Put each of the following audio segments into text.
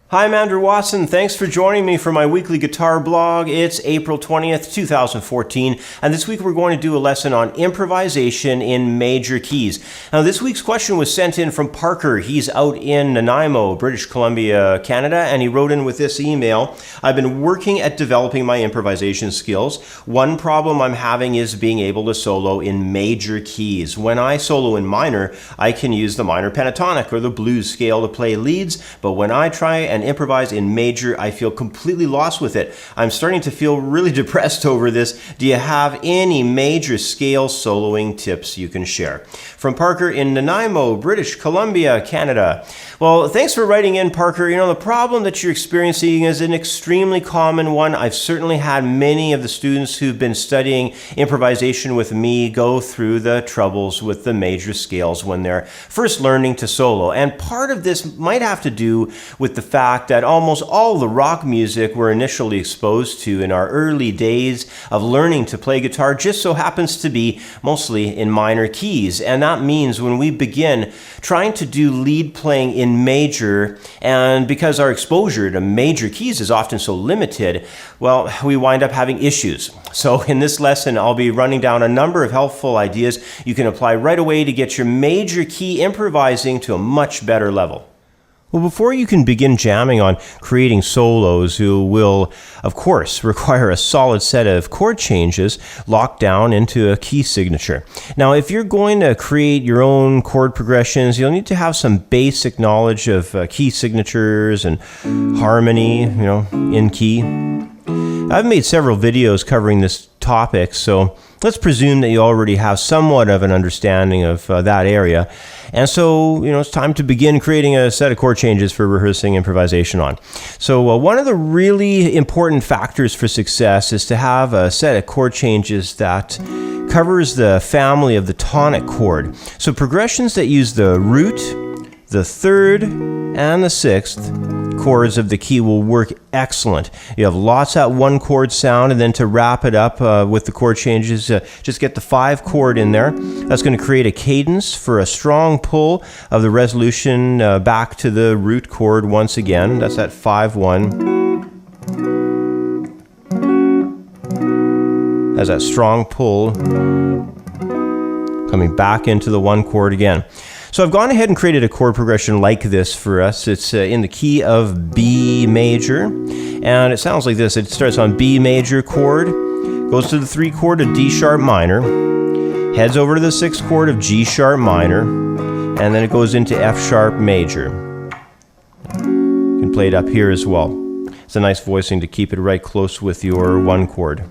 Hi, I'm Andrew Wasson. Thanks for joining me for my weekly guitar blog. It's April 20th, 2014, and this week we're going to do a lesson on improvisation in major keys. Now, this week's question was sent in from Parker. He's out in Nanaimo, British Columbia, Canada, and he wrote in with this email. I've been working at developing my improvisation skills. One problem I'm having is being able to solo in major keys. When I solo in minor, I can use the minor pentatonic or the blues scale to play leads, but when I try and improvise in major, I feel completely lost with it. I'm starting to feel really depressed over this. Do you have any major scale soloing tips you can share? From Parker in Nanaimo, British Columbia, Canada. Well, thanks for writing in, Parker. You know, the problem that you're experiencing is an extremely common one. I've certainly had many of the students who've been studying improvisation with me go through the troubles with the major scales when they're first learning to solo. And part of this might have to do with the fact that almost all the rock music we're initially exposed to in our early days of learning to play guitar just so happens to be mostly in minor keys. And that means when we begin trying to do lead playing in major, and because our exposure to major keys is often so limited, well, we wind up having issues. So in this lesson, I'll be running down a number of helpful ideas you can apply right away to get your major key improvising to a much better level. Well, before you can begin jamming on creating solos, you will, of course, require a solid set of chord changes locked down into a key signature. Now, if you're going to create your own chord progressions, you'll need to have some basic knowledge of key signatures and harmony, in key. I've made several videos covering this topic, so let's presume that you already have somewhat of an understanding of that area. And so, it's time to begin creating a set of chord changes for rehearsing improvisation on. So one of the really important factors for success is to have a set of chord changes that covers the family of the tonic chord. So progressions that use the root, the third, and the sixth chords of the key will work excellent. You have lots of one chord sound, and then to wrap it up with the chord changes, just get the 5 chord in there. That's going to create a cadence for a strong pull of the resolution back to the root chord once again. That's that 5-1. As that strong pull coming back into the 1 chord again. So I've gone ahead and created a chord progression like this for us. It's in the key of B major, and it sounds like this. It starts on B major chord, goes to the 3 chord of D sharp minor, heads over to the 6 chord of G sharp minor, and then it goes into F sharp major. You can play it up here as well. It's a nice voicing to keep it right close with your 1 chord.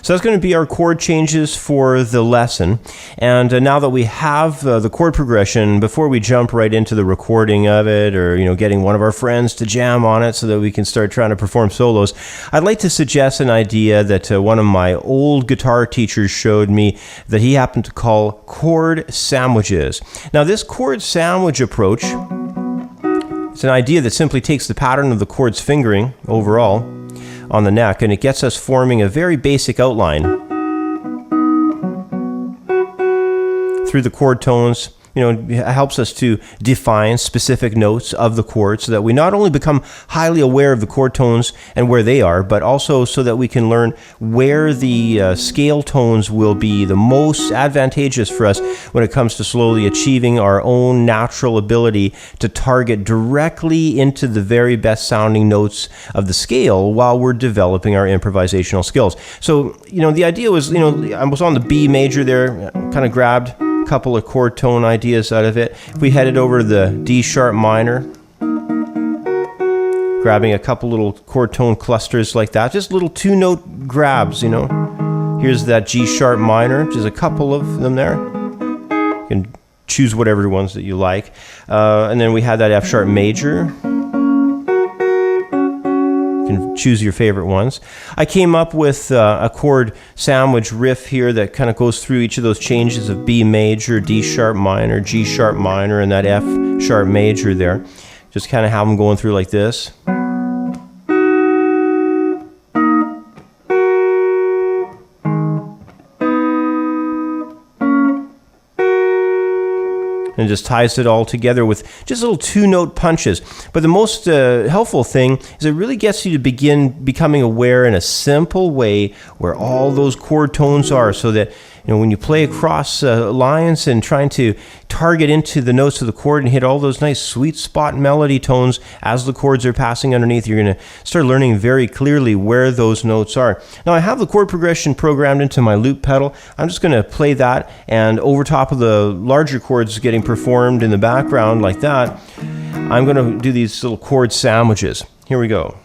So that's going to be our chord changes for the lesson. And now that we have the chord progression, before we jump right into the recording of it or, getting one of our friends to jam on it so that we can start trying to perform solos, I'd like to suggest an idea that one of my old guitar teachers showed me that he happened to call chord sandwiches. Now, this chord sandwich approach, it's an idea that simply takes the pattern of the chord's fingering overall on the neck, and it gets us forming a very basic outline through the chord tones. It helps us to define specific notes of the chord so that we not only become highly aware of the chord tones and where they are, but also so that we can learn where the scale tones will be the most advantageous for us when it comes to slowly achieving our own natural ability to target directly into the very best sounding notes of the scale while we're developing our improvisational skills. So, the idea was, I was on the B major there, kind of grabbed couple of chord tone ideas out of it. If we headed over to the D sharp minor, grabbing a couple little chord tone clusters like that, just little 2-note grabs, Here's that G sharp minor, just a couple of them there. You can choose whatever ones that you like. And then we had that F sharp major. Can choose your favorite ones. I came up with a chord sandwich riff here that kind of goes through each of those changes of B major, D sharp minor, G sharp minor, and that F sharp major there. Just kind of have them going through like this. and just ties it all together with just little 2-note punches. But the most helpful thing is it really gets you to begin becoming aware in a simple way where all those chord tones are, so that when you play across lines and trying to target into the notes of the chord and hit all those nice sweet spot melody tones as the chords are passing underneath, you're going to start learning very clearly where those notes are. Now, I have the chord progression programmed into my loop pedal. I'm just going to play that, and over top of the larger chords getting performed in the background like that, I'm going to do these little chord sandwiches. Here we go.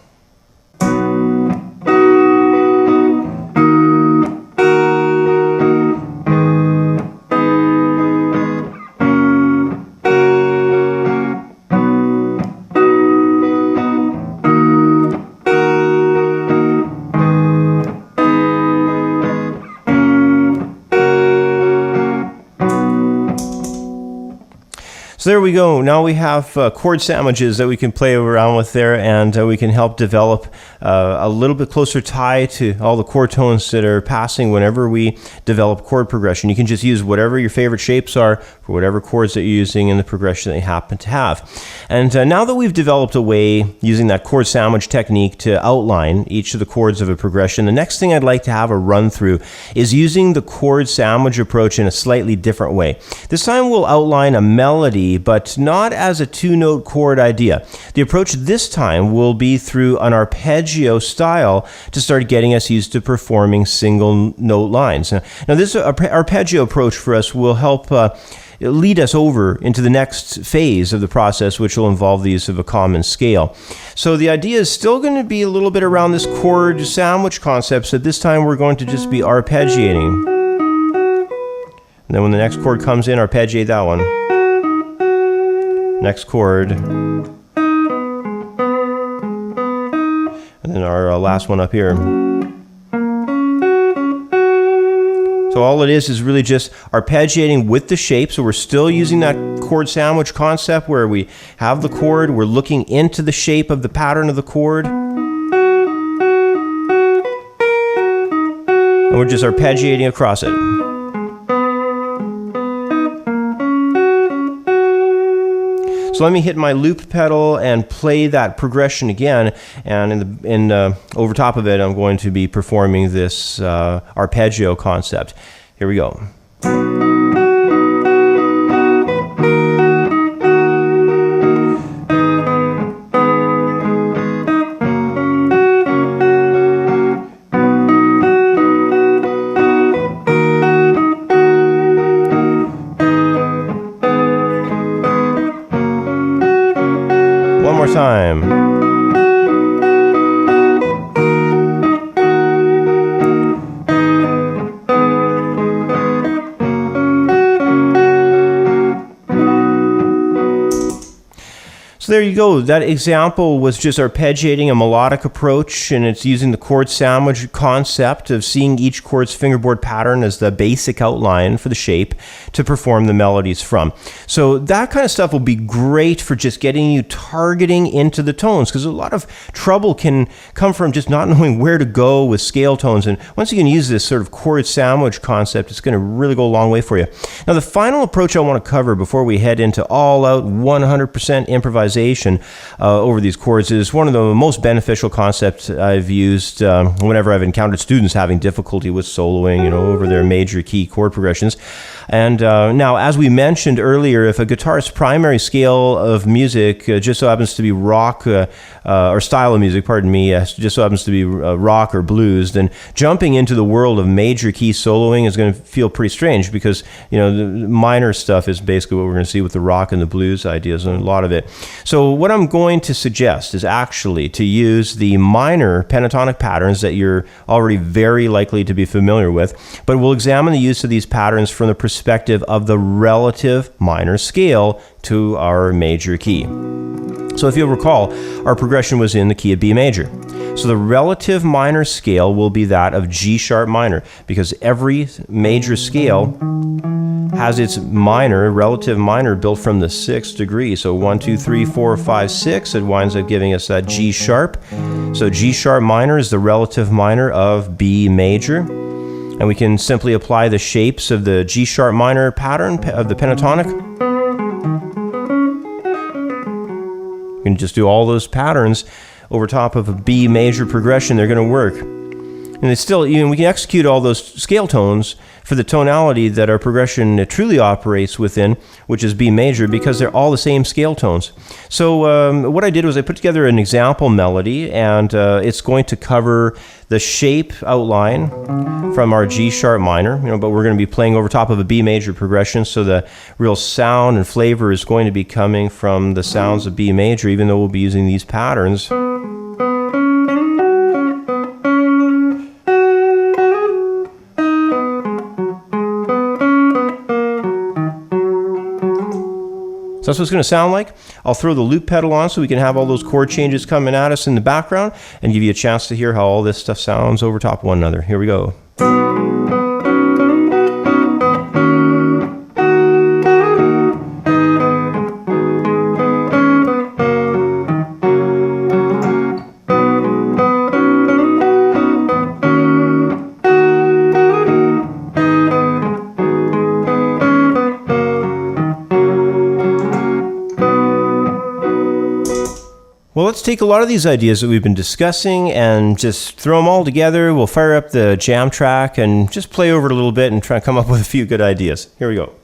So there we go. Now we have chord sandwiches that we can play around with there, and we can help develop a little bit closer tie to all the chord tones that are passing whenever we develop chord progression. You can just use whatever your favorite shapes are for whatever chords that you're using in the progression that you happen to have. And now that we've developed a way using that chord sandwich technique to outline each of the chords of a progression, the next thing I'd like to have a run through is using the chord sandwich approach in a slightly different way. This time we'll outline a melody, but not as a 2-note chord idea. The approach this time will be through an arpeggio style to start getting us used to performing single note lines. Now this arpeggio approach for us will help lead us over into the next phase of the process, which will involve the use of a common scale. So the idea is still going to be a little bit around this chord sandwich concept, so this time we're going to just be arpeggiating. And then when the next chord comes in, arpeggiate that one. Next chord. And then our last one up here. So all it is really just arpeggiating with the shape. So we're still using that chord sandwich concept where we have the chord, we're looking into the shape of the pattern of the chord, and we're just arpeggiating across it. So let me hit my loop pedal and play that progression again, and over top of it I'm going to be performing this arpeggio concept. Here we go. One more time. So there you go. That example was just arpeggiating a melodic approach, and it's using the chord sandwich concept of seeing each chord's fingerboard pattern as the basic outline for the shape to perform the melodies from. So that kind of stuff will be great for just getting you targeting into the tones, because a lot of trouble can come from just not knowing where to go with scale tones. And once you can use this sort of chord sandwich concept, it's going to really go a long way for you. Now, the final approach I want to cover before we head into all-out 100% improvisation over these chords is one of the most beneficial concepts I've used whenever I've encountered students having difficulty with soloing, over their major key chord progressions. And now, as we mentioned earlier, if a guitarist's primary scale of music just so happens to be rock, or style of music, pardon me, just so happens to be rock or blues, then jumping into the world of major key soloing is going to feel pretty strange, because the minor stuff is basically what we're going to see with the rock and the blues ideas, and a lot of it. So what I'm going to suggest is actually to use the minor pentatonic patterns that you're already very likely to be familiar with, but we'll examine the use of these patterns from the perspective of the relative minor scale to our major key. So if you'll recall, our progression was in the key of B major. So the relative minor scale will be that of G sharp minor, because every major scale has its minor, relative minor, built from the 6th degree. So 1, 2, 3, 4, 5, 6, it winds up giving us that G sharp. So G sharp minor is the relative minor of B major. And we can simply apply the shapes of the G sharp minor pattern of the pentatonic. You can just do all those patterns over top of a B major progression. They're going to work. And it's still, we can execute all those scale tones for the tonality that our progression truly operates within, which is B major, because they're all the same scale tones. So what I did was I put together an example melody, and it's going to cover the shape outline from our G sharp minor, but we're going to be playing over top of a B major progression, so the real sound and flavor is going to be coming from the sounds of B major, even though we'll be using these patterns. So that's what it's going to sound like. I'll throw the loop pedal on so we can have all those chord changes coming at us in the background and give you a chance to hear how all this stuff sounds over top of one another. Here we go. Well, let's take a lot of these ideas that we've been discussing and just throw them all together. We'll fire up the jam track and just play over it a little bit and try to come up with a few good ideas. Here we go.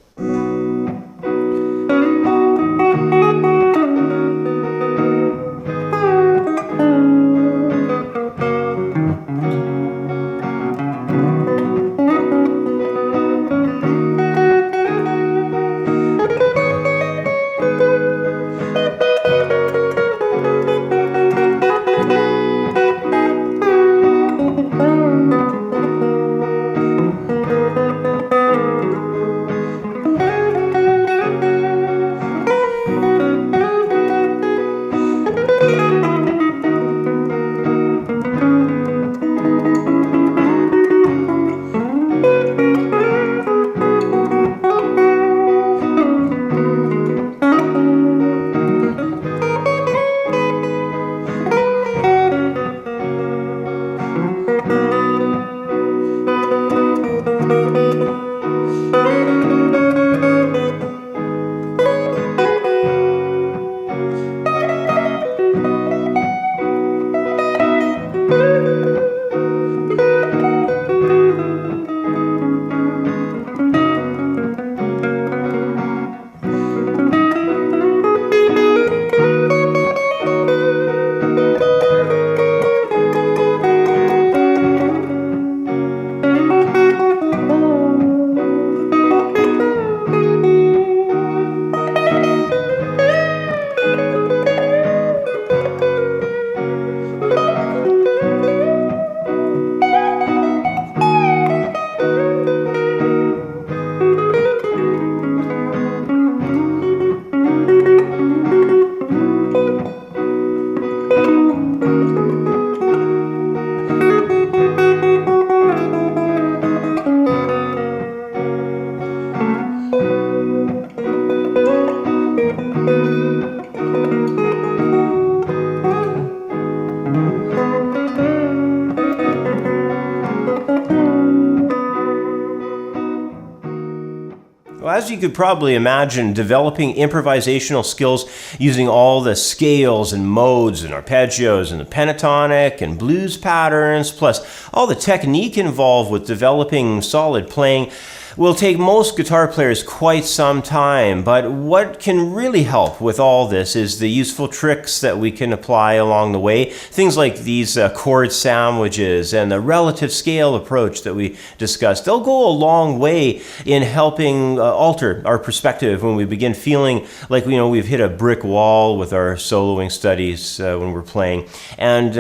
As you could probably imagine, developing improvisational skills using all the scales and modes and arpeggios and the pentatonic and blues patterns, plus all the technique involved with developing solid playing, will take most guitar players quite some time. But what can really help with all this is the useful tricks that we can apply along the way. Things like these chord sandwiches and the relative scale approach that we discussed. They'll go a long way in helping alter our perspective when we begin feeling like we've hit a brick wall with our soloing studies when we're playing. And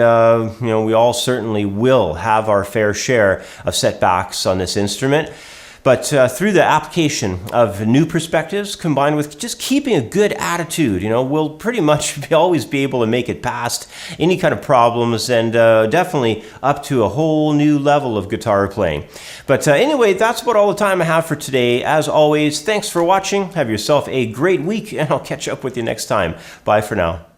we all certainly will have our fair share of setbacks on this instrument. But through the application of new perspectives combined with just keeping a good attitude, we'll pretty much always be able to make it past any kind of problems and definitely up to a whole new level of guitar playing. But anyway, that's about all the time I have for today. As always, thanks for watching. Have yourself a great week, and I'll catch up with you next time. Bye for now.